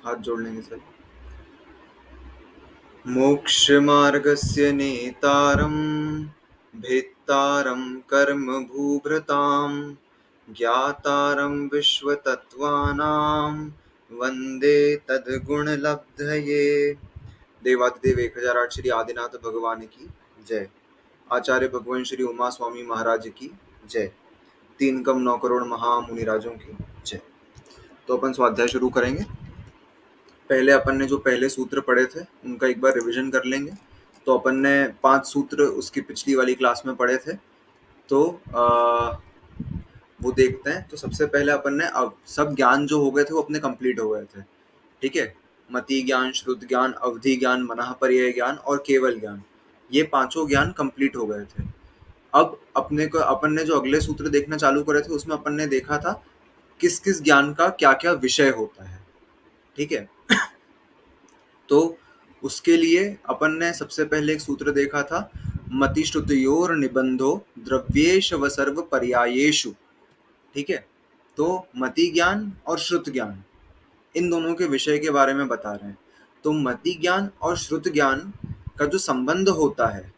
हाथ जोड़ लेंगे सर। मोक्षमार्गस्य नेतारं भेत्तारं कर्मभूभृतां ज्ञातारं विश्वतत्त्वानां वन्दे तद्गुणलब्धये। देवादिदेव 1008 श्री आदिनाथ भगवान की जय। आचार्य भगवान श्री उमा स्वामी महाराज की जय। 3 कम 9 करोड़ महामुनिराजों की जय। तो अपन स्वाध्याय शुरू करेंगे। पहले अपन ने जो पहले सूत्र पढ़े थे उनका एक बार रिवीजन कर लेंगे। तो अपन ने 5 सूत्र उसकी पिछली वाली क्लास में पढ़े थे, तो वो देखते हैं। तो सबसे पहले अपन ने अब सब ज्ञान जो हो गए थे वो अपने कंप्लीट हो गए थे, ठीक है। मति ज्ञान, श्रुत ज्ञान, अवधि ज्ञान, मनःपर्यय ज्ञान और केवल ज्ञान, ये पांचों ज्ञान कंप्लीट हो गए थे। अब अपन ने जो अगले सूत्र देखना चालू करे थे उसमें अपन ने देखा था किस किस ज्ञान का क्या क्या विषय होता है, ठीक है। तो उसके लिए अपन ने सबसे पहले एक सूत्र देखा था, मतिश्रुतयोर निबंधो द्रव्येश व सर्व पर्यायेषु, ठीक है। तो मति ज्ञान और श्रुत ज्ञान, इन दोनों के विषय के बारे में बता रहे हैं। तो मति ज्ञान और श्रुत ज्ञान का जो संबंध होता है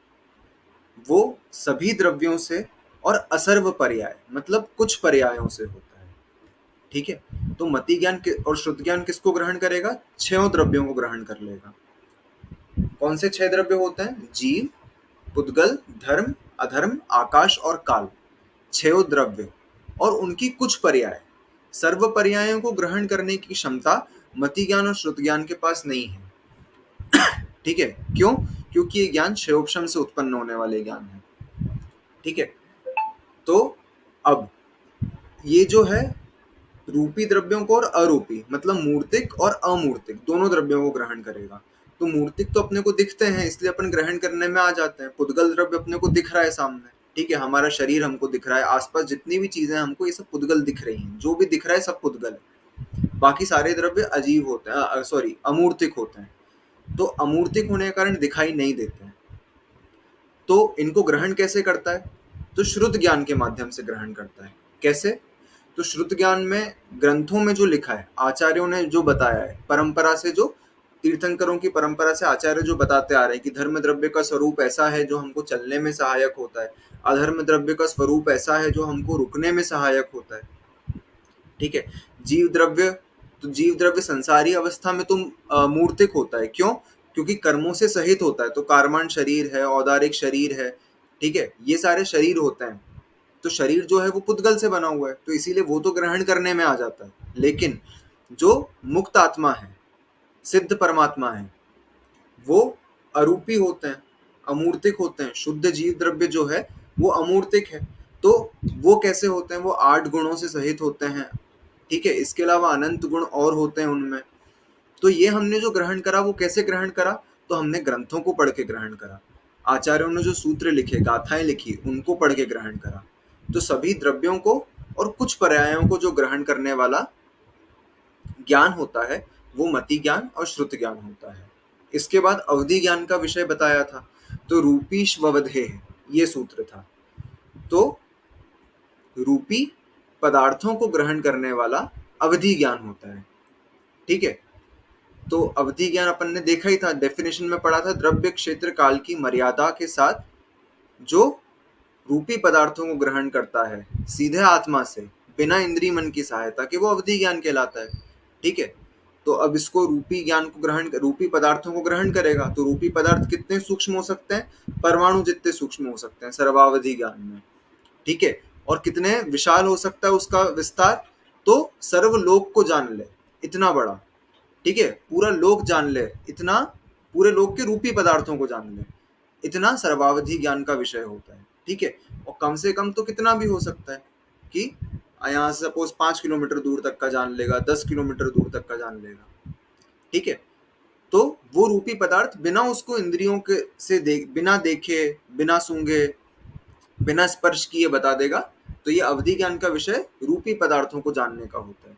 वो सभी द्रव्यों से और असर्व पर्याय मतलब कुछ पर्यायों से होता है, ठीक है। तो मति ज्ञान और श्रुत ज्ञान किसको ग्रहण करेगा? 6 द्रव्यों को ग्रहण कर लेगा। कौन से 6 द्रव्य होते हैं? जीव, पुद्गल, धर्म, अधर्म, आकाश और काल, 6 द्रव्य और उनकी कुछ पर्याय। सर्व पर्यायों को ग्रहण करने की क्षमता मति ज्ञान और श्रुत ज्ञान के पास नहीं है, ठीक है। क्यों? क्योंकि ये ज्ञान क्षयोपशम से उत्पन्न होने वाले ज्ञान है, ठीक है। तो अब ये जो है रूपी द्रव्यों को और अरूपी मतलब मूर्तिक और अमूर्तिक दोनों द्रव्यों को ग्रहण करेगा। तो मूर्तिक तो अपने को दिखते हैं इसलिए अपन ग्रहण करने में आ जाते हैं। पुद्गल द्रव्य अपने को दिख रहा है सामने, ठीक है। हमारा शरीर हमको दिख रहा है, आसपास जितनी भी चीजें हमको ये सब पुद्गल दिख रही हैं, जो भी दिख रहा है सब पुद्गल है। बाकी सारे द्रव्य अजीब होते हैं, सॉरी अमूर्तिक होते हैं। तो अमूर्तिक होने के कारण दिखाई नहीं देते हैं। तो इनको ग्रहण कैसे करता है? तो श्रुत ज्ञान के माध्यम से ग्रहण करता है। कैसे? तो श्रुत ज्ञान में ग्रंथों में जो लिखा है, आचार्यों ने जो बताया है, परंपरा से जो तीर्थंकरों की परंपरा से आचार्य जो बताते आ रहे हैं कि धर्म द्रव्य का स्वरूप ऐसा है जो हमको चलने में सहायक होता है, अधर्म द्रव्य का स्वरूप ऐसा है जो हमको रुकने में सहायक होता है, ठीक है। जीव द्रव्य, तो जीव द्रव्य संसारी अवस्था में तो मूर्तिक होता है। क्यों? क्योंकि कर्मों से सहित होता है। तो कार्मान शरीर है, औदारिक शरीर है, ठीक है, ये सारे शरीर होते हैं। तो शरीर जो है वो पुद्गल से बना हुआ है, तो इसीलिए वो तो ग्रहण करने में आ जाता है। लेकिन जो मुक्त आत्मा है, सिद्ध परमात्मा है, वो अरूपी होते हैं, अमूर्तिक होते हैं। शुद्ध जीव द्रव्य जो है वो अमूर्तिक है। तो वो कैसे होते हैं? वो 8 गुणों से सहित होते हैं, ठीक है। इसके अलावा अनंत गुण और होते हैं उनमें। तो ये हमने जो ग्रहण करा वो कैसे ग्रहण करा? तो हमने ग्रंथों को पढ़ के ग्रहण करा, आचार्यों ने जो सूत्र लिखे, गाथाएं लिखी, उनको पढ़ के ग्रहण करा। तो सभी द्रव्यों को और कुछ पर्यायों को जो ग्रहण करने वाला ज्ञान होता है वो मति ज्ञान और श्रुत ज्ञान होता है। इसके बाद अवधि ज्ञान का विषय बताया था, तो रूपीष्ववधे ये सूत्र था। तो रूपी पदार्थों को ग्रहण करने वाला अवधि ज्ञान होता है, ठीक है। तो अवधि ज्ञान अपन ने देखा ही था, डेफिनेशन में पढ़ा था, द्रव्य क्षेत्र काल की मर्यादा के साथ जो रूपी पदार्थों को ग्रहण करता है सीधे आत्मा से बिना इंद्रिय मन की सहायता के, वो अवधि ज्ञान कहलाता है, ठीक है। तो अब इसको रूपी ज्ञान को रूपी पदार्थों को ग्रहण करेगा। तो रूपी पदार्थ कितने सूक्ष्म हो सकते हैं? परमाणु जितने सूक्ष्म हो सकते हैं सर्वावधि ज्ञान में, ठीक है। और कितने विशाल हो सकता है उसका विस्तार? तो सर्वलोक को जान ले इतना बड़ा, ठीक है। पूरा लोक जान ले इतना, पूरे लोक के रूपी पदार्थों को जान ले इतना सर्वावधि ज्ञान का विषय होता है, ठीक है। और कम से कम तो कितना भी हो सकता है कि यहाँ से सपोज 5 किलोमीटर दूर तक का जान लेगा, 10 किलोमीटर दूर तक का जान लेगा, ठीक है। तो वो रूपी पदार्थ बिना उसको इंद्रियों के से बिना देखे, बिना सूंघे, बिना स्पर्श किए बता देगा। तो ये अवधि ज्ञान का विषय रूपी पदार्थों को जानने का होता है।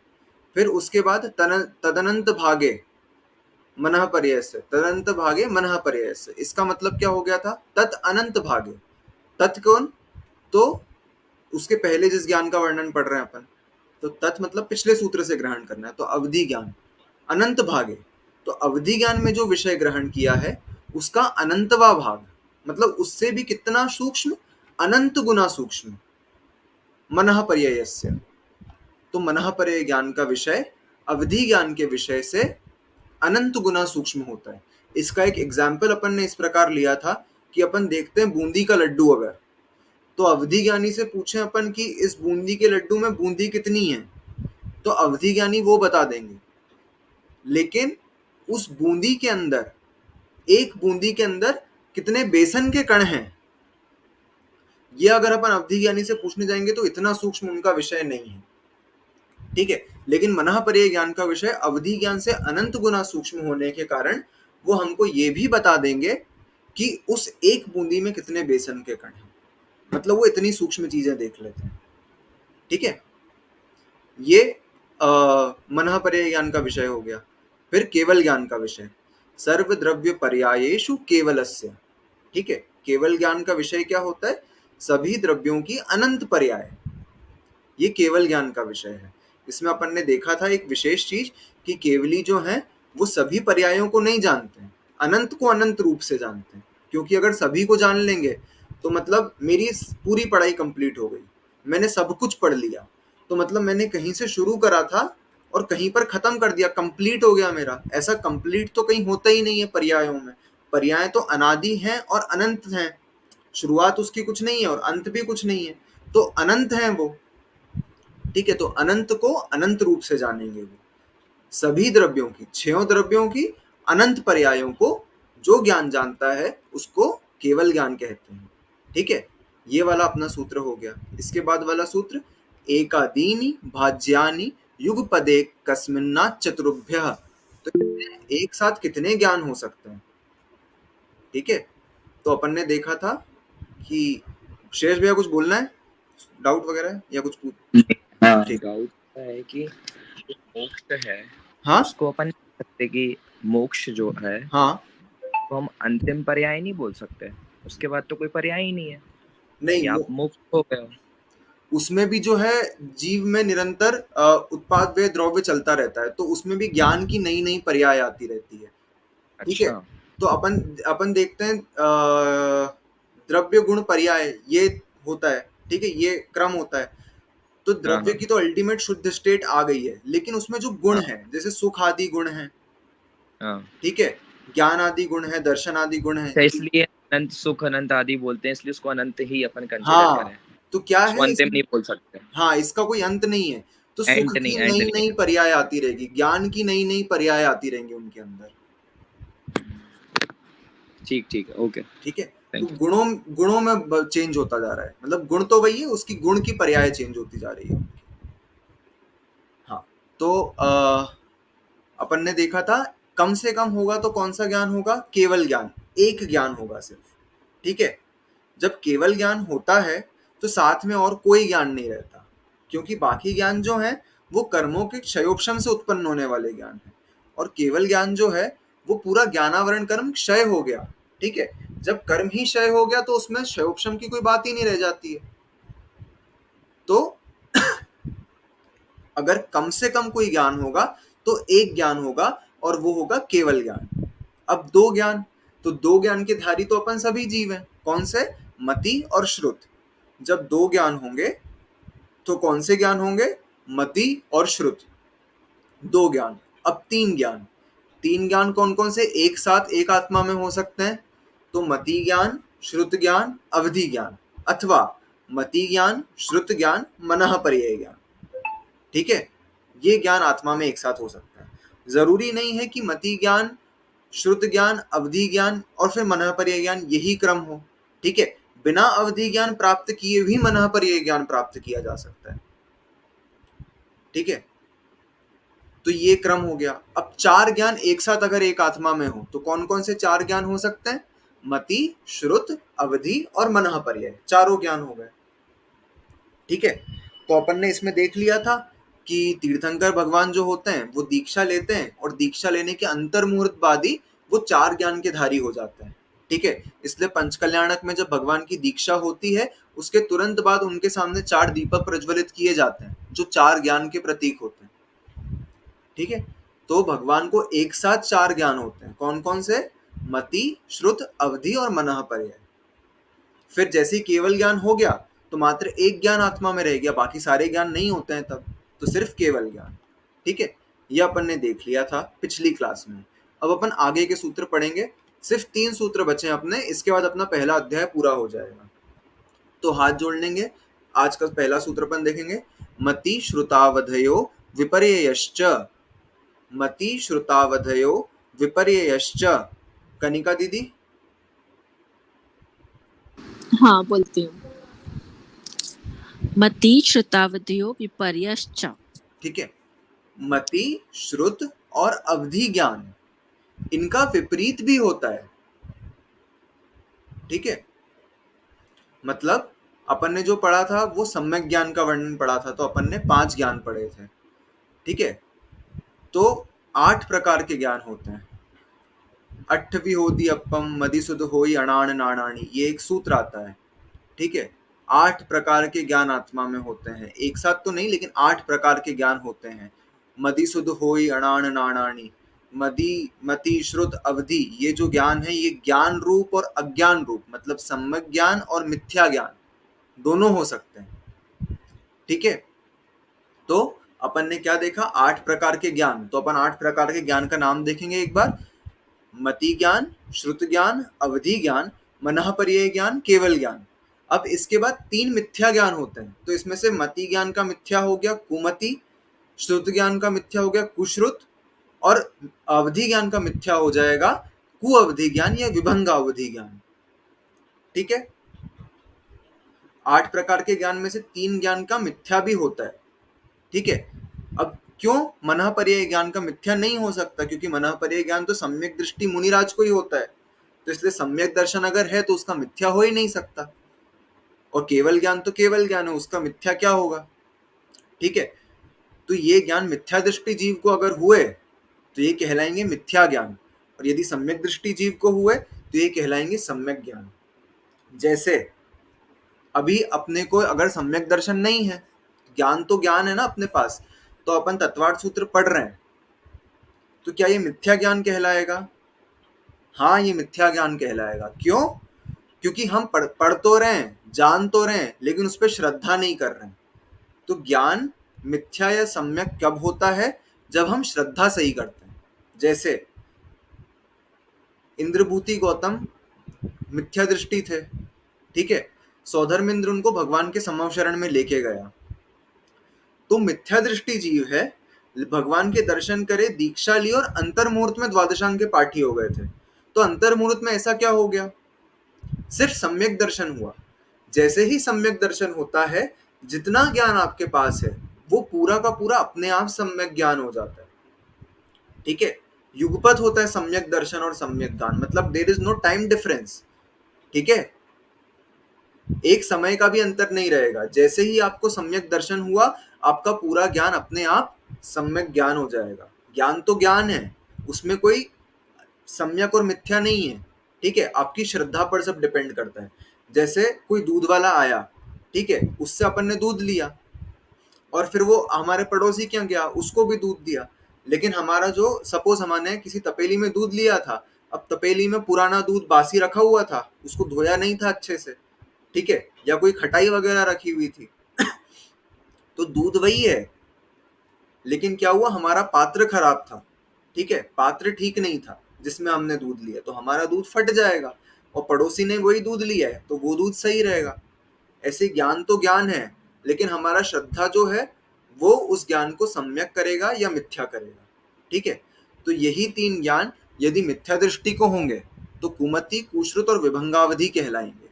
फिर उसके बाद तदनंत भागे मनः पर्ययस्य, तदनंत भागे मनः पर्ययस्य, इसका मतलब क्या हो गया था? तत् अनंत भागे। तत् कौन? तो उसके पहले जिस ज्ञान का वर्णन पढ़ रहे हैं अपन, तो तत् मतलब पिछले सूत्र से ग्रहण करना है, तो अवधि ज्ञान। अनंत भागे। तो अवधि ज्ञान में जो विषय ग्रहण किया है उसका अनंतवा भाग, मतलब उससे भी कितना सूक्ष्म, अनंत गुना सूक्ष्म, मनः पर्ययस्य। तो मनः पर्यय ज्ञान का विषय अवधि ज्ञान के विषय से अनंत गुना सूक्ष्म होता है। इसका एक एग्जाम्पल अपन ने इस प्रकार लिया था कि अपन देखते हैं बूंदी का लड्डू, अगर तो अवधि ज्ञानी से पूछे अपन कि इस बूंदी के लड्डू में बूंदी कितनी है, तो अवधि ज्ञानी वो बता देंगे। लेकिन उस बूंदी के अंदर, एक बूंदी के अंदर कितने बेसन के कण हैं, ये अगर अपन अवधि ज्ञानी से पूछने जाएंगे तो इतना सूक्ष्म उनका विषय नहीं है। ठीक है, लेकिन मनः पर्यय ज्ञान का विषय अवधि ज्ञान से अनंत गुना सूक्ष्म होने के कारण वो हमको ये भी बता देंगे कि उस एक बूंदी में कितने बेसन के कण हैं, मतलब वो इतनी सूक्ष्म चीजें देख लेते हैं। ठीक है, ये मनः पर्यय ज्ञान का विषय हो गया। फिर केवल ज्ञान का विषय, सर्व द्रव्य पर्यायेषु केवलस्य। ठीक है, केवल ज्ञान का विषय क्या होता है, सभी द्रव्यों की अनंत पर्याय, ये केवल ज्ञान का विषय है। इसमें अपन ने देखा था एक विशेष चीज कि केवली जो है वो सभी पर्यायों को नहीं जानते हैं, अनंत को अनंत रूप से जानते हैं। क्योंकि अगर सभी को जान लेंगे तो मतलब मेरी पूरी पढ़ाई कंप्लीट हो गई, मैंने सब कुछ पढ़ लिया, तो मतलब मैंने कहीं से शुरू करा था और कहीं पर खत्म कर दिया, कंप्लीट हो गया मेरा। ऐसा कंप्लीट तो कहीं होता ही नहीं है पर्यायों में। पर्याय तो अनादि हैं और अनंत हैं, शुरुआत उसकी कुछ नहीं है और अंत भी कुछ नहीं है, तो अनंत हैं वो। ठीक है, तो अनंत को अनंत रूप से जानेंगे वो। सभी द्रव्यों की, छयों द्रव्यों की अनंत पर्यायों को जो ज्ञान जानता है उसको केवल ज्ञान कहते हैं। ठीक है, ये वाला अपना सूत्र हो गया। इसके बाद वाला सूत्र, एकादीनि भाज्यानि युगपदे कस्मिन्ना चतुर्भ्यः। तो एक साथ कितने ज्ञान हो सकते हैं। ठीक है, तो अपन ने देखा था कि शेष भैया कुछ बोलना है, डाउट वगैरह या कुछ पूछ। हाँ, ठीक, डाउट है कि जो मोक्ष है हाँ उसको अपन कह सकते कि मोक्ष जो है हाँ, तो हम अंतिम पर्याय नहीं बोल सकते, उसके बाद तो कोई पर्याय ही नहीं है कि नहीं आप मुक्त हो गए हो। उसमें भी जो है जीव में निरंतर उत्पाद व द्रव्य चलता रहता है, तो उसमें भी ज्ञान की नई नई पर्याय आती रहती है। ठीक है, अच्छा। तो अपन अपन देखते हैं द्रव्य गुण पर्याय ये होता है। ठीक है, ये क्रम होता है। तो हाँ द्रव्य हाँ की तो अल्टीमेट शुद्ध स्टेट आ गई है, लेकिन उसमें जो गुण हाँ है, जैसे सुख आदि गुण है, हाँ। ठीक है, ज्ञान आदि गुण है, दर्शन आदि गुण है। अच्छा, इसलिए अनंत सुख अनंत आदि बोलते हैं, इसलिए उसको अनंत ही अपन कंसिडर हाँ, करें, तो क्या उसको है अंतिम इसमें, नहीं बोल सकते। हाँ इसका कोई अंत नहीं है। तो सुख की एंड नई नहीं नई है। पर्याय आती रहेगी, ज्ञान की नई नई पर्याय आती रहेंगी उनके अंदर। ठीक ठीक है, ओके। ठीक है, तो थैंक यू। गुणों गुणों में चेंज होता जा रहा है, मतलब गुण तो वही है, उसकी गुण की पर्याय चेंज होती जा रही है। हाँ, तो अपन ने देखा था कम से कम होगा तो कौन सा ज्ञान होगा, केवल ज्ञान, एक ज्ञान होगा सिर्फ। ठीक है, जब केवल ज्ञान होता है तो साथ में और कोई ज्ञान नहीं रहता, क्योंकि बाकी ज्ञान जो है वो कर्मों के क्षयोपशम से उत्पन्न होने वाले ज्ञान है, और केवल ज्ञान जो है वो पूरा ज्ञानावरण कर्म क्षय हो गया। ठीक है, जब कर्म ही क्षय हो गया तो उसमें क्षयोपशम की कोई बात ही नहीं रह जाती है। तो अगर कम से कम कोई ज्ञान होगा तो एक ज्ञान होगा, और वो होगा केवल ज्ञान। अब दो ज्ञान, तो दो ज्ञान के धारी तो अपन सभी जीव हैं, कौन से, मति और श्रुत। जब दो ज्ञान होंगे तो कौन से ज्ञान होंगे, मति और श्रुत, दो ज्ञान। अब तीन ज्ञान, तीन ज्ञान कौन कौन से एक साथ एक आत्मा में हो सकते हैं, तो मति ज्ञान, श्रुत ज्ञान, अवधि ज्ञान, अथवा मति ज्ञान, श्रुत ज्ञान, मनः पर्यय ज्ञान। ठीक है, ये ज्ञान आत्मा में एक साथ हो सकता है। जरूरी नहीं है कि मति ज्ञान, श्रुत ज्ञान, अवधि ज्ञान और फिर मनः पर्यय ज्ञान यही क्रम हो। ठीक है, बिना अवधि ज्ञान प्राप्त किए भी मनः पर्यय ज्ञान प्राप्त किया जा सकता है। ठीक है, तो ये क्रम हो गया। अब चार ज्ञान एक साथ अगर एक आत्मा में हो तो कौन कौन से चार ज्ञान हो सकते हैं, मति, श्रुत, अवधि और मनः पर्यय, चारों ज्ञान हो गए। ठीक है, तो अपन ने इसमें देख लिया था कि तीर्थंकर भगवान जो होते हैं वो दीक्षा लेते हैं, और दीक्षा लेने के अंतर मुहूर्त बाद ही वो चार ज्ञान के धारी हो जाते हैं। ठीक है, इसलिए पंचकल्याणक में जब भगवान की दीक्षा होती है उसके तुरंत बाद उनके सामने चार दीपक प्रज्वलित किए जाते हैं जो चार ज्ञान के प्रतीक होते हैं। ठीक है, तो भगवान को एक साथ 4 ज्ञान होते हैं। कौन कौन से? मति, श्रुत, अवधि और मनः पर्याय। फिर जैसे ही केवल ज्ञान हो गया तो मात्र एक ज्ञान आत्मा में रह गया, बाकी सारे ज्ञान नहीं होते हैं तब, तो सिर्फ केवल ज्ञान। ठीक है, ये अपन ने देख लिया था पिछली क्लास में। अब अपन आगे के सूत्र पढ़ेंगे। सिर्फ 3 सूत्र बचे हैं अपने, इसके बाद अपना पहला अध्याय पूरा हो जाएगा। तो हाथ जोड़ लेंगे। आज का पहला सूत्र अपन देखेंगे। मति श्रुतावधयो विपर्ययश्च। मति श्रुतावधयो विपर्ययश्च। कनिका दीदी। हाँ, बोलती हूँ। मति श्रुतावधयो विपर्ययश्च। ठीक है, मति, श्रुत और अवधि ज्ञान, इनका विपरीत भी होता है। ठीक है, मतलब अपन ने जो पढ़ा था वो सम्यक ज्ञान का वर्णन पढ़ा था, तो अपन ने 5 ज्ञान पढ़े थे। ठीक है, तो 8 प्रकार के ज्ञान होते हैं। अट्ठवी होदी अपम मदिसुद होई अणाण नाणाणी, ये एक सूत्र आता है। ठीक है, 8 प्रकार के ज्ञान आत्मा में होते हैं, एक साथ तो नहीं लेकिन 8 प्रकार के ज्ञान होते हैं। मदिसुद होई अणाण नाणाणी, मदि, मति, श्रुत, अवधि, ये जो ज्ञान है ये ज्ञान रूप और अज्ञान रूप, मतलब सम्यक ज्ञान और मिथ्या ज्ञान दोनों हो सकते हैं। ठीक है, तो अपन ने क्या देखा? 8 प्रकार के ज्ञान। तो अपन 8 प्रकार के ज्ञान का नाम देखेंगे एक बार। मति ज्ञान, श्रुत ज्ञान, अवधि ज्ञान, मनः पर्यय ज्ञान, केवल ज्ञान। अब इसके बाद 3 मिथ्या ज्ञान होते हैं। तो इसमें से मति ज्ञान का मिथ्या हो गया कुमति, श्रुत ज्ञान का मिथ्या हो गया कुश्रुत, और अवधि ज्ञान का मिथ्या हो जाएगा कुअवधि ज्ञान या विभंगावधि ज्ञान। ठीक है, 8 प्रकार के ज्ञान में से 3 ज्ञान का मिथ्या भी होता है। ठीक है, अब क्यों मनः पर्यय ज्ञान का मिथ्या नहीं हो सकता? क्योंकि मनः पर्यय ज्ञान तो सम्यक दृष्टि मुनिराज को ही होता है, तो इसलिए सम्यक दर्शन अगर है तो उसका मिथ्या हो ही नहीं सकता। और केवल ज्ञान तो केवल ज्ञान है, उसका मिथ्या क्या होगा? ठीक है, तो ये ज्ञान मिथ्या दृष्टि जीव को अगर हुए तो ये कहलाएंगे मिथ्या ज्ञान, और यदि सम्यक दृष्टि जीव को हुए तो ये कहलाएंगे सम्यक ज्ञान। जैसे अभी अपने को अगर सम्यक दर्शन नहीं है, ज्ञान तो ज्ञान है ना अपने पास, तो अपन तत्वार्थ सूत्र पढ़ रहे हैं, तो क्या ये मिथ्या ज्ञान कहलाएगा? हाँ, ये मिथ्या ज्ञान कहलाएगा। क्यों? क्योंकि हम पढ़ तो रहे हैं, जान तो रहे हैं, लेकिन उस पर श्रद्धा नहीं कर रहे हैं। तो ज्ञान मिथ्या या सम्यक कब होता है? जब हम श्रद्धा सही करते हैं। जैसे इंद्रभूति गौतम मिथ्या दृष्टि थे। ठीक है, सौधर्मेंद्र उनको भगवान के समवशरण में लेके गया, तो मिथ्या दृष्टि जीव है, भगवान के दर्शन करे, दीक्षा ली और अंतर्मुहूर्त में द्वादशांग के पाठी हो गए थे। तो अंतर्मुहूर्त में ऐसा क्या हो गया? सिर्फ सम्यक दर्शन हुआ। जैसे ही सम्यक दर्शन होता है, जितना ज्ञान आपके पास है वो पूरा का पूरा अपने आप सम्यक ज्ञान हो जाता है। ठीक है, युगपत होता है सम्यक दर्शन और सम्यक ज्ञान, मतलब there is no time difference. ठीक है, एक समय का भी अंतर नहीं रहेगा। जैसे ही आपको सम्यक दर्शन हुआ, आपका पूरा ज्ञान अपने आप सम्यक ज्ञान हो जाएगा। ज्ञान तो ज्ञान है, उसमें कोई सम्यक और मिथ्या नहीं है। ठीक है, आपकी श्रद्धा पर सब डिपेंड करता है। जैसे कोई दूध वाला आया, ठीक है, उससे अपन ने दूध लिया, और फिर वो हमारे पड़ोसी क्या गया, उसको भी दूध दिया, लेकिन हमारा जो सपोज हमने किसी तपेली में दूध लिया था, अब तपेली में पुराना दूध बासी रखा हुआ था, उसको धोया नहीं था अच्छे से, ठीक है, या कोई खटाई वगैरह रखी हुई थी, तो दूध वही है, लेकिन क्या हुआ, हमारा पात्र खराब था। ठीक है, पात्र ठीक नहीं था जिसमें हमने दूध लिया, तो हमारा दूध फट जाएगा, और पड़ोसी ने वही दूध लिया है तो वो दूध सही रहेगा। ऐसे ज्ञान तो ज्ञान है, लेकिन हमारा श्रद्धा जो है वो उस ज्ञान को सम्यक करेगा या मिथ्या करेगा। ठीक है, तो यही 3 ज्ञान यदि मिथ्या दृष्टि को होंगे तो कुमति, कुश्रुत और विभंगावधि कहलाएंगे,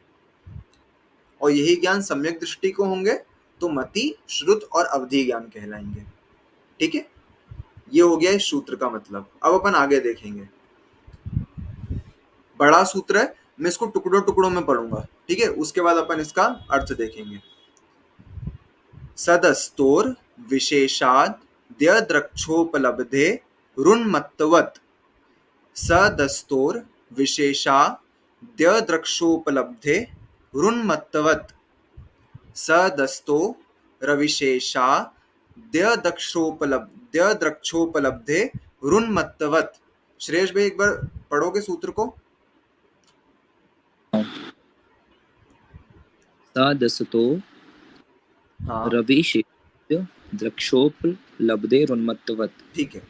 और यही ज्ञान सम्यक दृष्टि को होंगे तो मति, श्रुत और अवधि ज्ञान कहलाएंगे। ठीक है, ये हो गया इस सूत्र का मतलब। अब अपन आगे देखेंगे, बड़ा सूत्र है, मैं इसको टुकड़ों टुकड़ों में पढ़ूंगा। ठीक है, उसके बाद अपन इसका अर्थ देखेंगे। सदस्तोर विशेषाद द्रक्षोपलब्धे रुन्मत्तवत्। सदस्तोर विशेषा द्रक्षोपलब्धे रुन्मत्तवत्। सदस्तो रविशेषा द्रक्षोपलब्धे रुन्मत्तवत। श्रेयस भाई एक बार पढ़ोगे सूत्र को? सादसतो हाँ रविशेषस्य द्रक्षोपलब्धे रुन्मत्तवत्। ठीक है,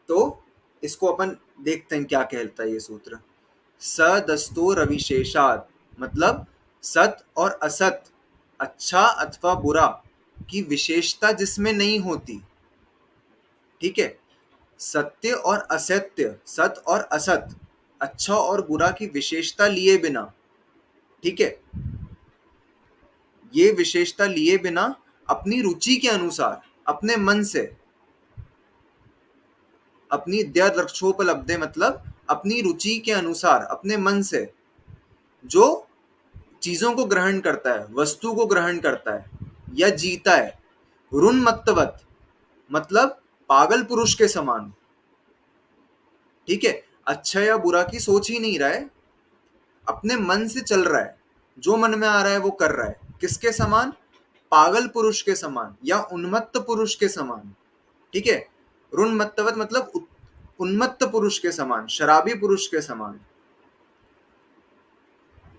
तो इसको अपन देखते हैं क्या कहता है ये सूत्र। सदस्तो रविशेषाद मतलब सत और असत, अच्छा अथवा बुरा की विशेषता जिसमें नहीं होती। ठीक है, सत्य और असत्य, सत और असत, अच्छा और बुरा की विशेषता लिए बिना, ठीक है, ये विशेषता लिए बिना अपनी रुचि के अनुसार, अपने मन से, अपनी द्यदक्षोपलब्धे मतलब अपनी रुचि के अनुसार, अपने मन से जो चीजों को ग्रहण करता है, वस्तु को ग्रहण करता है या जीता है। रुन्मत्तवत मतलब पागल पुरुष के समान। ठीक है, अच्छा या बुरा की सोच ही नहीं रहा है, अपने मन से चल रहा है, जो मन में आ रहा है वो कर रहा है। किसके समान? पागल पुरुष के समान या उन्मत्त पुरुष के समान। ठीक है, रुन्मत्तवत मतलब उन्मत्त पुरुष के समान, शराबी पुरुष के समान।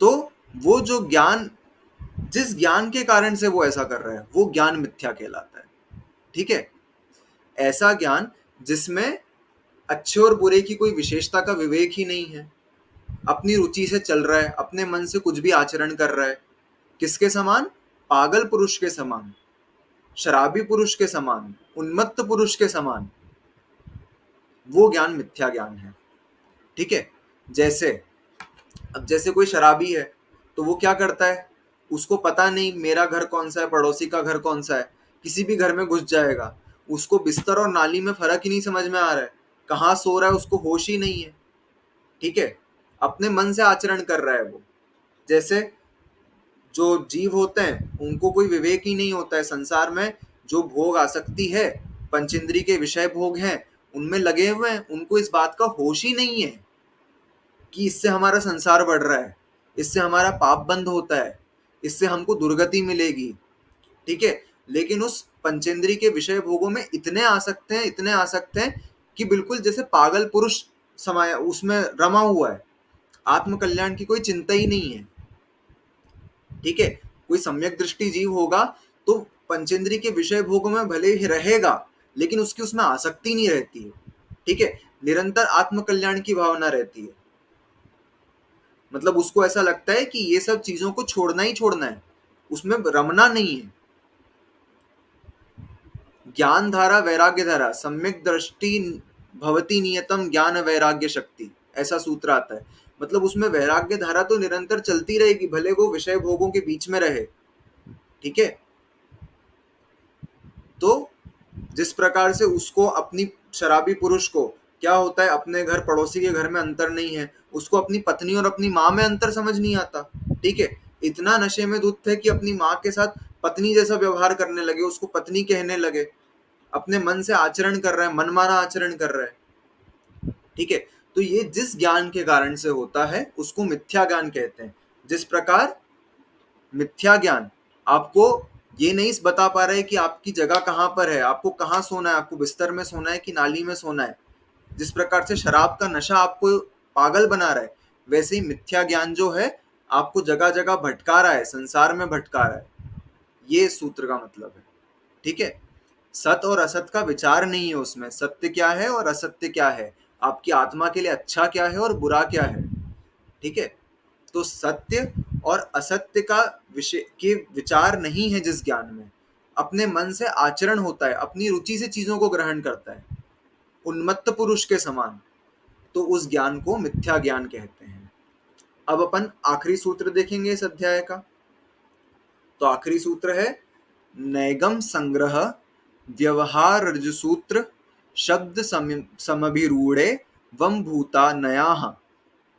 तो वो जो ज्ञान, जिस ज्ञान के कारण से वो ऐसा कर रहा है, वो ज्ञान मिथ्या कहलाता है। ठीक है, ऐसा ज्ञान जिसमें अच्छे और बुरे की कोई विशेषता का विवेक ही नहीं है, अपनी रुचि से चल रहा है, अपने मन से कुछ भी आचरण कर रहा है। किसके समान? पागल पुरुष के समान, शराबी पुरुष के समान, उन्मत्त पुरुष के समान। वो ज्ञान मिथ्या ज्ञान है। ठीक है, जैसे अब जैसे कोई शराबी है तो वो क्या करता है, उसको पता नहीं मेरा घर कौन सा है, पड़ोसी का घर कौन सा है, किसी भी घर में घुस जाएगा, उसको बिस्तर और नाली में फर्क ही नहीं समझ में आ रहा है, कहाँ सो रहा है उसको होश ही नहीं है। ठीक है, अपने मन से आचरण कर रहा है वो। जैसे जो जीव होते हैं उनको कोई विवेक ही नहीं होता है, संसार में जो भोग आसक्ति है, पंचेंद्री के विषय भोग हैं, उनमें लगे हुए हैं, उनको इस बात का होश ही नहीं है कि इससे हमारा संसार बढ़ रहा है, इससे हमारा पाप बंद होता है, इससे हमको दुर्गति मिलेगी। ठीक है, लेकिन उस पंचेंद्री के विषय भोगों में इतने आसक्त हैं, इतने आसक्त हैं कि बिल्कुल जैसे पागल पुरुष समाया उसमें रमा हुआ है, आत्मकल्याण की कोई चिंता ही नहीं है। ठीक है, कोई सम्यक दृष्टि जीव होगा तो पंचेंद्री के विषय भोगों में भले ही रहेगा, लेकिन उसकी उसमें आसक्ति नहीं रहती है। ठीक है, निरंतर आत्मकल्याण की भावना रहती है। मतलब उसको ऐसा लगता है कि ये सब चीजों को छोड़ना ही छोड़ना है, उसमें रमना नहीं है। ज्ञान धारा वैराग्य धारा सम्यक दृष्टि भवती नियतम ज्ञान वैराग्य शक्ति, ऐसा सूत्र आता है। मतलब उसमें वैराग्य धारा तो निरंतर चलती रहेगी, भले वो विषय भोगों के बीच में रहे। ठीक है, तो जिस प्रकार से उसको अपनी शराबी पुरुष को क्या होता है, अपने घर पड़ोसी के घर में अंतर नहीं है, उसको अपनी पत्नी और अपनी माँ में अंतर समझ नहीं आता। ठीक है, इतना नशे में धुत है कि अपनी माँ के साथ पत्नी जैसा व्यवहार करने लगे, उसको पत्नी कहने लगे, अपने मन से आचरण कर रहा है, मनमाना आचरण कर रहा है। ठीक है, तो ये जिस ज्ञान के कारण से होता है उसको मिथ्या ज्ञान कहते हैं। जिस प्रकार मिथ्या ज्ञान आपको ये नहीं बता पा रहा है कि आपकी जगह कहाँ पर है, आपको कहाँ सोना है, आपको बिस्तर में सोना है कि नाली में सोना है, जिस प्रकार से शराब का नशा आपको पागल बना रहा है, वैसे ही मिथ्या ज्ञान जो है आपको जगह जगह भटका रहा है, संसार में भटका रहा है। ये सूत्र का मतलब है। ठीक है, सत और असत का विचार नहीं है उसमें, सत्य क्या है और असत्य क्या है, आपकी आत्मा के लिए अच्छा क्या है और बुरा क्या है। ठीक है, तो सत्य और असत्य का विषय के विचार नहीं है जिस ज्ञान में, अपने मन से आचरण होता है, अपनी रुचि से चीजों को ग्रहण करता है, उन्मत्त पुरुष के समान, तो उस ज्ञान को मिथ्या ज्ञान कहते हैं। अब अपन आखिरी सूत्र देखेंगे इस अध्याय का। तो आखिरी सूत्र है नैगम संग्रह व्यवहार रजसूत्र शब्द समभिरूढ़े वम भूता नयाः।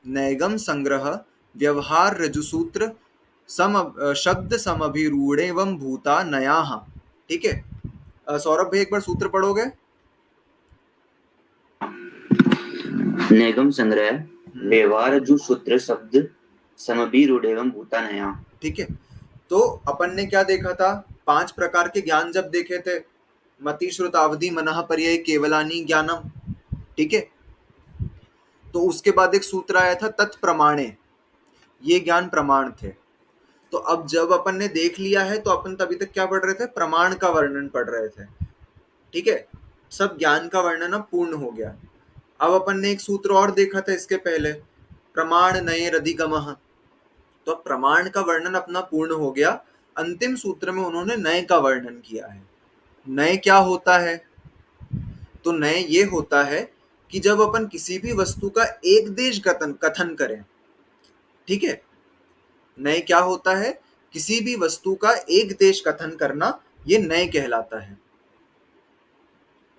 नैगम संग्रह व्यवहार रजुसूत्र शब्द समभिरूढ़े वम भूता नयाः। ठीक है, सौरभ भाई एक बार सूत्र पढ़ोगे? नैगम संग्रह व्यवहार रजुसूत्र शब्द समभिरूढ़ एवं भूता नया। ठीक है, तो अपन ने क्या देखा था, 5 प्रकार के ज्ञान जब देखे थे, मति श्रुत अवधि मनः पर्यय केवलानी ज्ञानम। ठीक है। तो उसके बाद एक सूत्र आया था तत्प्रमाणे, ये ज्ञान प्रमाण थे। तो अब जब अपन ने देख लिया है तो अपन तभी तक क्या पढ़ रहे थे, प्रमाण का वर्णन पढ़ रहे थे, ठीक है। सब ज्ञान का वर्णन अब पूर्ण हो गया। अब अपन ने एक सूत्र और देखा था इसके पहले, प्रमाण नयेरधिगमः। तो अब प्रमाण का वर्णन अपना पूर्ण हो गया। अंतिम सूत्र में उन्होंने नय का वर्णन किया है। नय क्या होता है, तो नय ये होता है कि जब अपन किसी भी वस्तु का एक देश कथन करें, ठीक है। नय क्या होता है, किसी भी वस्तु का एक देश कथन करना, ये नय कहलाता है।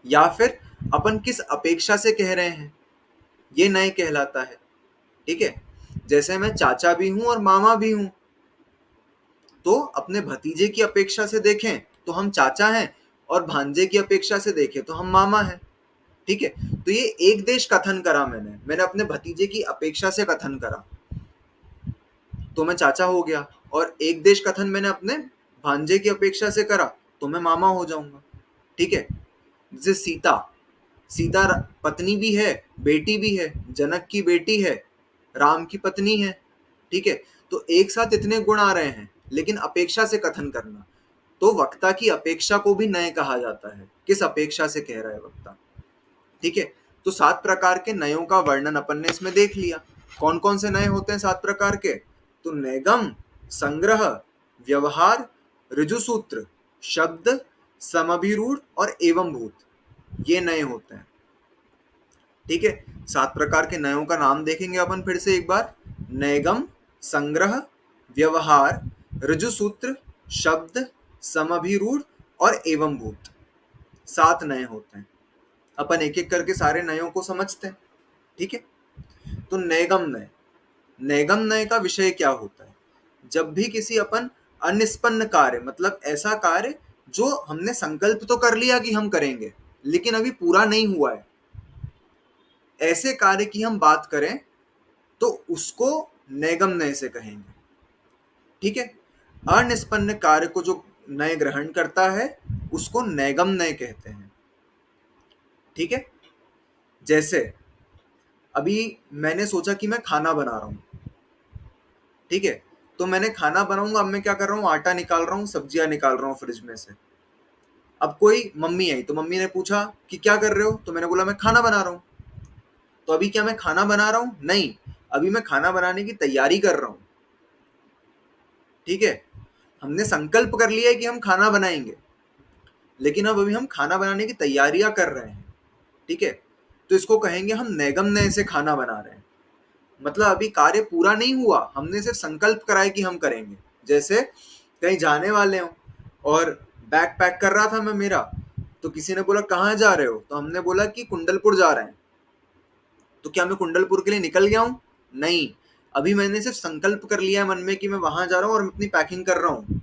या फिर अपन किस अपेक्षा से कह रहे हैं, ये नय कहलाता है, ठीक है। जैसे मैं चाचा भी हूं और मामा भी हूं, तो अपने भतीजे की अपेक्षा से देखें तो हम चाचा हैं, और भांजे की अपेक्षा से देखें तो हम मामा हैं, ठीक है। तो ये एक देश कथन करा मैंने अपने भतीजे की अपेक्षा से कथन करा, तो मैं चाचा हो गया। और एक देश कथन मैंने अपने भांजे की अपेक्षा से करा, तो मैं मामा हो जाऊंगा, ठीक है। जैसे सीता पत्नी भी है, बेटी भी है, जनक की बेटी है, राम की पत्नी है, ठीक है। तो एक साथ इतने गुण आ रहे हैं, लेकिन अपेक्षा से कथन करना, तो वक्ता की अपेक्षा को भी नय कहा जाता है। किस अपेक्षा से कह रहा है वक्ता, ठीक है। तो 7 प्रकार के नयों का वर्णन अपन ने इसमें देख लिया। कौन कौन से नय होते हैं 7 प्रकार के, तो नैगम, संग्रह, व्यवहार, ऋजुसूत्र, शब्द, समभिरूढ़ और एवं भूत, ये नए होते हैं, ठीक है। 7 प्रकार के नयों का नाम देखेंगे अपन फिर से एक बार। नैगम, संग्रह, व्यवहार, ऋजुसूत्र, शब्द, समभिरूढ़ और एवं भूत, 7 नए होते हैं। अपन एक एक करके सारे नयों को समझते हैं, ठीक है। तो नैगम नय का विषय क्या होता है, जब भी किसी अपन अनिष्पन्न कार्य, मतलब ऐसा कार्य जो हमने संकल्प तो कर लिया कि हम करेंगे लेकिन अभी पूरा नहीं हुआ है, ऐसे कार्य की हम बात करें तो उसको नैगम नय से कहेंगे, ठीक है। अनिष्पन्न कार्य को जो नय ग्रहण करता है उसको नैगम नय कहते हैं, ठीक है। जैसे अभी मैंने सोचा कि मैं खाना बना रहा हूं, ठीक है। तो मैंने खाना बनाऊंगा, अब मैं क्या कर रहा हूँ, आटा निकाल रहा हूँ, सब्जियां निकाल रहा हूँ फ्रिज में से। अब कोई मम्मी आई, तो मम्मी ने पूछा कि क्या कर रहे हो, तो मैंने बोला मैं खाना बना रहा हूँ। तो अभी क्या मैं खाना बना रहा हूँ, नहीं, अभी मैं खाना बनाने की तैयारी कर रहा हूँ, ठीक है। हमने संकल्प कर लिया है कि हम खाना बनाएंगे, लेकिन अब अभी हम खाना बनाने की तैयारियां कर रहे हैं, ठीक है। तो इसको कहेंगे हम नैगम नय से खाना बना रहे हैं, मतलब अभी कार्य पूरा नहीं हुआ, हमने सिर्फ संकल्प करा है कि हम करेंगे। जैसे कहीं जाने वाले हो और बैग पैक कर रहा था मैं मेरा, तो किसी ने बोला कहाँ जा रहे हो, तो हमने बोला कि कुंडलपुर जा रहे हैं। तो क्या मैं कुंडलपुर के लिए निकल गया हूँ, नहीं, अभी मैंने सिर्फ संकल्प कर लिया है मन में कि मैं वहां जा रहा हूँ और अपनी पैकिंग कर रहा हूँ,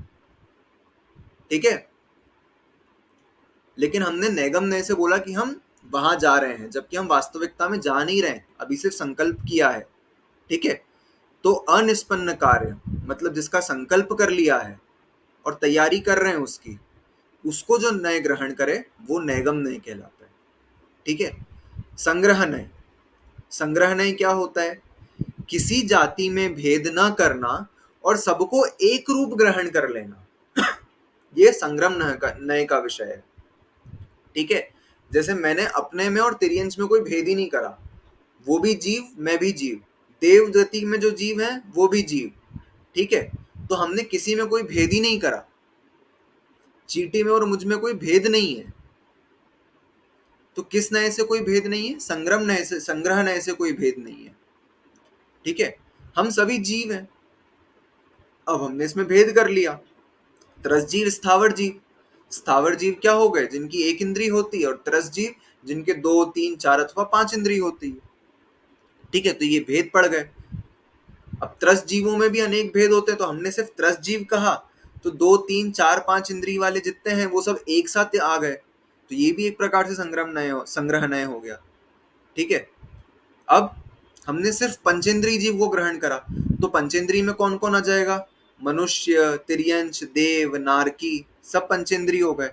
ठीक है। लेकिन हमने नैगम नय से बोला कि हम वहां जा रहे हैं, जबकि हम वास्तविकता में जा नहीं रहे, अभी सिर्फ संकल्प किया है, ठीक है। तो अनिष्पन्न कार्य, मतलब जिसका संकल्प कर लिया है और तैयारी कर रहे हैं उसकी, उसको जो नय ग्रहण करे वो नैगम नय कहलाता है, ठीक है। संग्रह नय क्या होता है, किसी जाति में भेद न करना और सबको एक रूप ग्रहण कर लेना, ये संग्रह नय का विषय है, ठीक है। जैसे मैंने अपने में और तिर्यंश में कोई भेद ही नहीं करा, वो भी जीव मैं भी जीव, देव गति में जो जीव है वो भी जीव, ठीक है। तो हमने किसी में कोई भेद ही नहीं करा, चींटी में और मुझ में कोई भेद नहीं है। तो किस नय से कोई भेद नहीं है, संग्रह नय से कोई भेद नहीं है, ठीक है। हम सभी जीव हैं, अब हमने इसमें भेद कर लिया। त्रस जीव, स्थावर जीव क्या हो गए, जिनकी एक इंद्री होती है, और त्रस जीव जिनके 2, 3, 4 अथवा 5 इंद्री होती है, ठीक है। तो ये भेद पड़ गए। अब त्रस जीवों में भी अनेक भेद होते हैं, तो हमने सिर्फ त्रस जीव कहा, तो 2, 3, 4, 5 इंद्री वाले जितने हैं वो सब एक साथ आ गए, तो ये भी एक प्रकार से संग्रह नय हो गया, ठीक है। अब हमने सिर्फ पंचेंद्रीय जीव को ग्रहण करा, तो पंचेंद्रीय में कौन कौन आ जाएगा, मनुष्य, तिर्यंश, देव, नारकी, सब पंचेंद्रीय हो गए,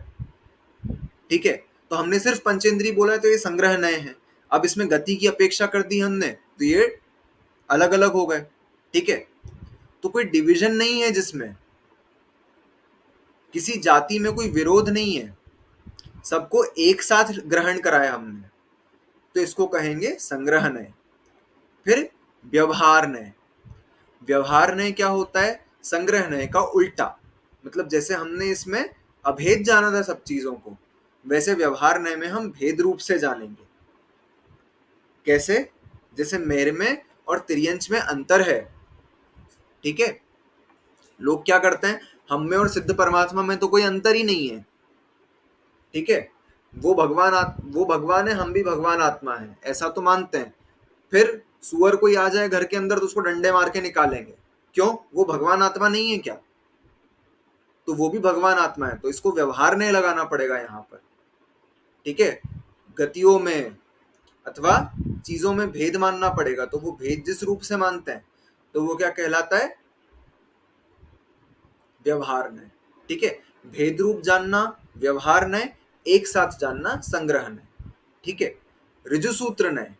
ठीक है। तो हमने सिर्फ पंचेंद्रीय बोला है, तो ये संग्रह नय है। अब इसमें गति की अपेक्षा कर दी हमने तो ये अलग अलग हो गए, ठीक है। तो कोई डिवीजन नहीं है जिसमें, किसी जाति में कोई विरोध नहीं है, सबको एक साथ ग्रहण कराया हमने, तो इसको कहेंगे संग्रह नय। फिर व्यवहार नय। व्यवहार नय क्या होता है? संग्रह नय का उल्टा। मतलब जैसे हमने इसमें अभेद जाना था सब चीजों को, वैसे व्यवहार नय में हम भेद रूप से जानेंगे। कैसे? जैसे मेरे में और तिर्यंच में अंतर है, ठीक है। लोग क्या करते हैं, हम में और सिद्ध परमात्मा में तो कोई अंतर ही नहीं है, ठीक है। वो भगवान है, हम भी भगवान आत्मा है, ऐसा तो मानते हैं। फिर सुअर कोई आ जाए घर के अंदर तो उसको डंडे मार के निकालेंगे, क्यों? वो भगवान आत्मा नहीं है क्या? तो वो भी भगवान आत्मा है, तो इसको व्यवहार नहीं लगाना पड़ेगा यहाँ पर, ठीक है। गतियों में अथवा चीजों में भेद मानना पड़ेगा, तो वो भेद जिस रूप से मानते हैं तो वो क्या कहलाता है? व्यवहार नय, ठीक है। भेद रूप जानना व्यवहार नय, एक साथ जानना संग्रह नय, ठीक है। ऋजु सूत्र नय।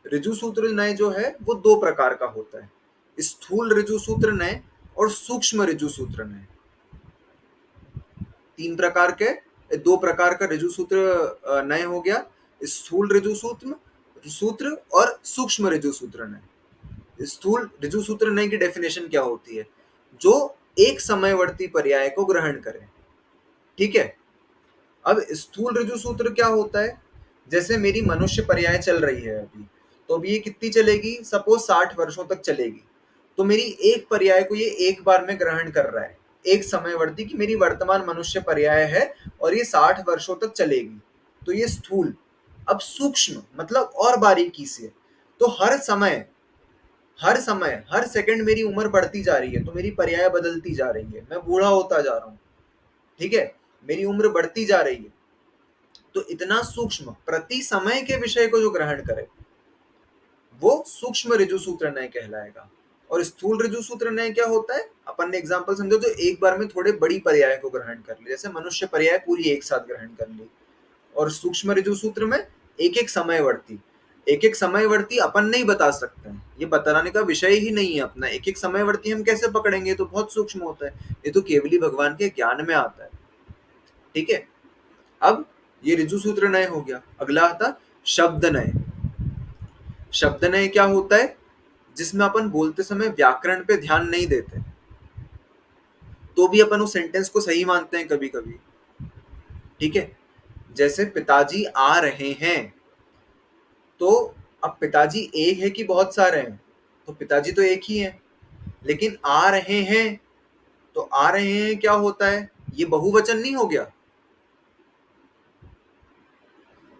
ऋजु सूत्र नय जो है वो दो प्रकार का होता है, स्थूल ऋजु सूत्र नय और सूक्ष्म ऋजु सूत्र नय। तीन प्रकार के, दो प्रकार का ऋजु सूत्र नय हो गया, स्थूल ऋजु सूत्र और सूक्ष्म ऋजु सूत्र नय। स्थूल ऋजु सूत्र नय की डेफिनेशन क्या होती है? जो एक समयवर्ती पर्याय को ग्रहण करे, ठीक है। अब स्थूल ऋजु सूत्र क्या होता है? जैसे मेरी मनुष्य पर्याय चल रही है अभी, तो अभी ये कितनी चलेगी? सपोज 60 वर्षों तक चलेगी, तो मेरी एक पर्याय को ये एक बार में ग्रहण कर रहा है, एक समयवर्ती की मेरी वर्तमान मनुष्य पर्याय है और ये 60 वर्षों तक चलेगी, तो ये स्थूल। अब सूक्ष्म मतलब और बारीकी से, तो हर समय हर सेकंड मेरी उम्र बढ़ती जा रही है, तो मेरी पर्याय बदलती जा रही है, मैं बूढ़ा होता जा रहा हूँ, ठीक है, मेरी उम्र बढ़ती जा रही है। तो इतना सूक्ष्म प्रति समय के विषय को जो ग्रहण करे वो सूक्ष्म ऋजु सूत्र नय कहलाएगा। और स्थूल ऋजु सूत्र नय क्या होता है? अपन ने एग्जांपल समझो तो एक बार में थोड़े बड़ी पर्याय को ग्रहण कर ले, जैसे मनुष्य पर्याय पूरी एक साथ ग्रहण कर ली। और सूक्ष्म ऋजु सूत्र में एक एक समयवर्ती अपन नहीं बता सकते हैं, ये बताने का विषय ही नहीं है अपना। एक एक समयवर्ती हम कैसे पकड़ेंगे? तो बहुत सूक्ष्म होता है, ये तो केवली भगवान के ज्ञान में आता है, ठीक है। अब ये ऋजु सूत्र नय हो गया। अगला आता शब्द नय। शब्द नय क्या होता है? जिसमें अपन बोलते समय व्याकरण पे ध्यान नहीं देते, तो भी अपन उस सेंटेंस को सही मानते हैं कभी कभी, ठीक है। जैसे पिताजी आ रहे हैं, तो अब पिताजी एक है कि बहुत सारे हैं? तो पिताजी तो एक ही है, लेकिन आ रहे हैं, तो आ रहे हैं क्या होता है? ये बहुवचन नहीं हो गया?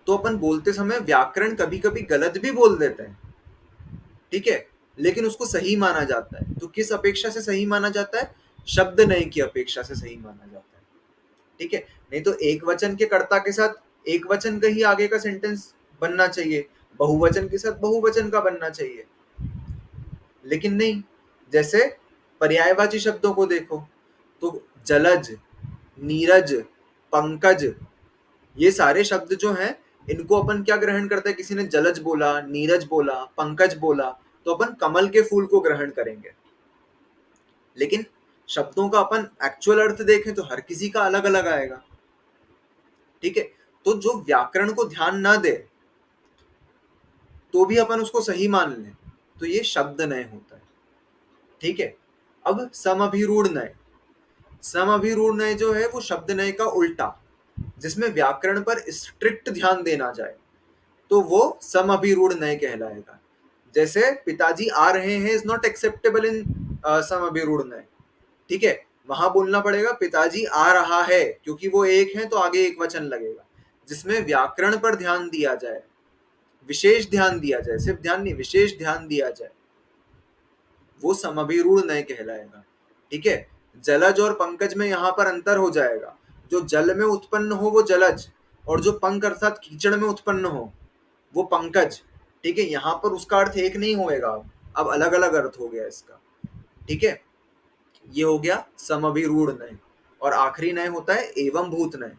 तो अपन बोलते समय व्याकरण कभी कभी गलत भी बोल देते हैं, ठीक है, लेकिन उसको सही माना जाता है। तो किस अपेक्षा से सही माना जाता है? शब्द नय की अपेक्षा से सही माना जाता है, ठीक है। नहीं तो एक वचन के कर्ता के साथ एक वचन का ही आगे का सेंटेंस बनना चाहिए, बहुवचन के साथ बहुवचन का बनना चाहिए, लेकिन नहीं। जैसे पर्यायवाची शब्दों को देखो तो जलज, नीरज, पंकज, ये सारे शब्द जो हैं इनको अपन क्या ग्रहण करते हैं? किसी ने जलज बोला, नीरज बोला, पंकज बोला, तो अपन कमल के फूल को ग्रहण करेंगे। लेकिन शब्दों का अपन एक्चुअल अर्थ देखें तो हर किसी का अलग अलग आएगा, ठीक है। तो जो व्याकरण को ध्यान ना दे तो भी अपन उसको सही मान लें, तो ये शब्द नय होता है, ठीक है। अब समअभिरूढ़ नय। समअभिरूढ़ नय जो है वो शब्द नय का उल्टा, जिसमें व्याकरण पर स्ट्रिक्ट ध्यान देना जाए, तो वो समअभिरूढ़ नय कहलाएगा। जैसे पिताजी आ रहे हैं इज नॉट एक्सेप्टेबल इन समअभिरूढ़ नय, ठीक है। वहां बोलना पड़ेगा पिताजी आ रहा है, क्योंकि वो एक है तो आगे एक वचन लगेगा। जिसमें व्याकरण पर ध्यान दिया जाए, विशेष ध्यान दिया जाए, सिर्फ ध्यान नहीं विशेष ध्यान दिया जाए, वो समअभिरूढ़ नय कहलाएगा, ठीक है। जलज और पंकज में यहाँ पर अंतर हो जाएगा। जो जल में उत्पन्न हो वो जलज, और जो पंक अर्थात कीचड़ में उत्पन्न हो वो पंकज, ठीक है। यहाँ पर उसका अर्थ एक नहीं होएगा, अब अलग अलग अर्थ हो गया इसका, ठीक है। ये हो गया समअभिरूढ़ नय। और आखिरी नय होता है एवं भूत नय।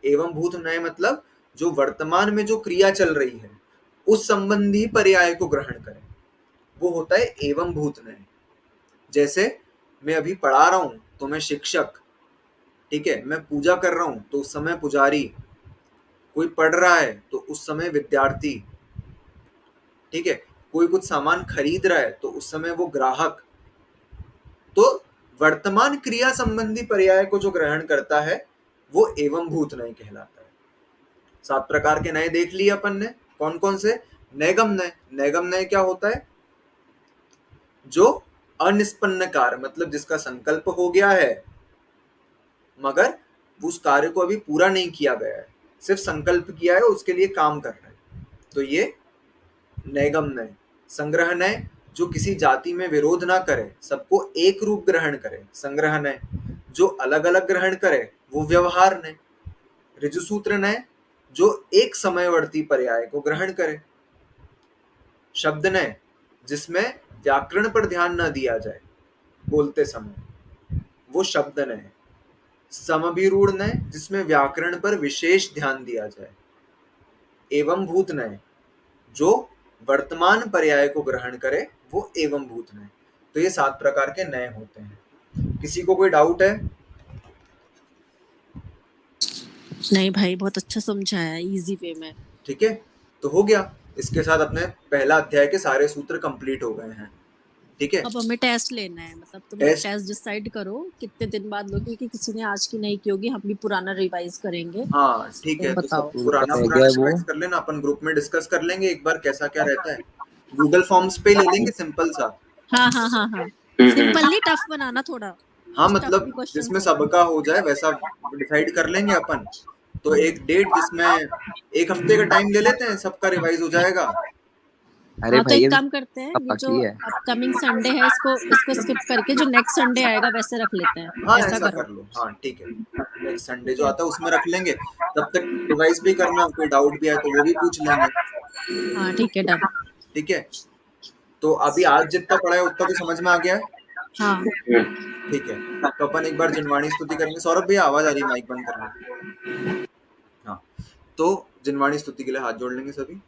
एवं भूत नय मतलब जो वर्तमान में जो क्रिया चल रही है उस संबंधी पर्याय को ग्रहण करें, वो होता है एवं भूत नय। जैसे मैं अभी पढ़ा रहा हूं तो मैं शिक्षक, ठीक है, मैं पूजा कर रहा हूं तो उस समय पुजारी, कोई पढ़ रहा है तो उस समय विद्यार्थी, ठीक है, कोई कुछ सामान खरीद रहा है तो उस समय वो ग्राहक। तो वर्तमान क्रिया संबंधी पर्याय को जो ग्रहण करता है वो एवं भूत नय कहलाता है। 7 प्रकार के नय देख लिए अपन ने, कौन कौन से? नैगम नय। नैगम नय क्या होता है? जो अनिष्पन्न कार्य, मतलब जिसका संकल्प हो गया है मगर उस कार्य को अभी पूरा नहीं किया गया है, सिर्फ संकल्प किया है, उसके लिए काम कर रहा है, तो ये नैगम नय। संग्रह नय, जो किसी जाति में विरोध ना करे, सबको एक रूप ग्रहण करे, संग्रह नय। जो अलग अलग ग्रहण करे वो व्यवहार नय। ऋजुसूत्र नय, जो एक समयवर्ती पर्याय को ग्रहण करे। शब्द नय, जिसमें व्याकरण पर ध्यान न दिया जाए बोलते समय, वो शब्द नय। समभिरूढ़ नय, जिसमें व्याकरण पर विशेष ध्यान दिया जाए। एवं भूत नय, जो वर्तमान पर्याय को ग्रहण करे वो एवं भूत नय। तो ये 7 प्रकार के नय होते हैं। किसी को कोई डाउट है? नहीं भाई, बहुत अच्छा समझाया, इजी वे में। ठीक है, तो हो गया। इसके साथ अपने पहला अध्याय के सारे सूत्र कंप्लीट हो गए हैं। ठीक है, अब हमें टेस्ट लेना है, मतलब तुम टेस्ट टेस्ट डिसाइड करो कितने दिन बाद लोगे, क्योंकि किसी ने आज की नहीं की होगी, हम भी पुराना रिवाइज करेंगे। हाँ ठीक तो है, तो बताओ। सब पुराना रह पुराना गया वो। रिवाइज कर लेना, अपन ग्रुप में डिस्कस कर लेंगे एक बार कैसा क्या रहता है। गूगल फॉर्म्स पे ले लेंगे सिंपल सा। हाँ हाँ हाँ हाँ, सिंपल नहीं, टफ बनाना थोड़ा, हाँ कुछ टफ भी मतलब क्वेश्चन जिसमें होंगे। सबका हो जाए वैसा डिसाइड कर लेंगे अपन। तो एक डेट जिसमें 1 हफ्ते का टाइम ले लेते हैं, सबका रिवाइज हो जाएगा। अरे हाँ, तो भाई एक ये काम करते हैं, अब ये जो बाकी है। अपकमिंग संडे है इसको स्किप करके जो नेक्स्ट संडे आएगा वैसे रख लेते हैं, हाँ ऐसा ऐसा करो। कर लो, हाँ ठीक है, नेक्स्ट संडे ठीक जो है। आता है उसमें रख लेंगे। तब तक रिवाइज भी करना, कोई डाउट भी आए तो वो भी पूछ लेंगे। हाँ ठीक है, डन। ठीक है, तो अभी आज जितना पढ़ा है उतना तो समझ में आ गया है। हाँ ठीक है, तो अपन एक बार जिनवाणी स्तुति करेंगे। सौरभ भैया आवाज आ रही है, माइक बंद कर लो। हाँ, तो जिनवाणी स्तुति के लिए हाथ जोड़ लेंगे सभी।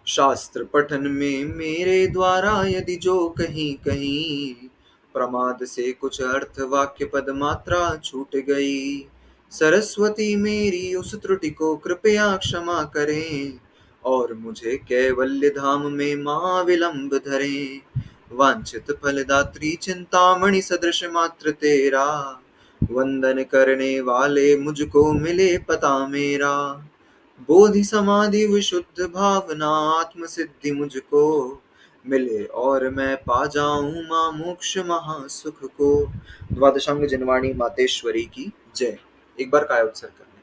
शास्त्र पठन में मेरे द्वारा यदि जो कहीं कहीं प्रमाद से कुछ अर्थ वाक्य पद मात्रा छूट गई, सरस्वती मेरी उस त्रुटि को कृपया क्षमा करें और मुझे कैवल्य धाम में मां विलंब धरें। वांछित फलदात्री चिंतामणि सदृश मात्र तेरा, वंदन करने वाले मुझको मिले पता मेरा। बोधि समाधि विशुद्ध भावना आत्म सिद्धि मुझको मिले और मैं पा जाऊं मां मोक्ष महासुख को। द्वादशांग जिनवाणी मातेश्वरी की जय। एक बार काय उत्सर्ग करना।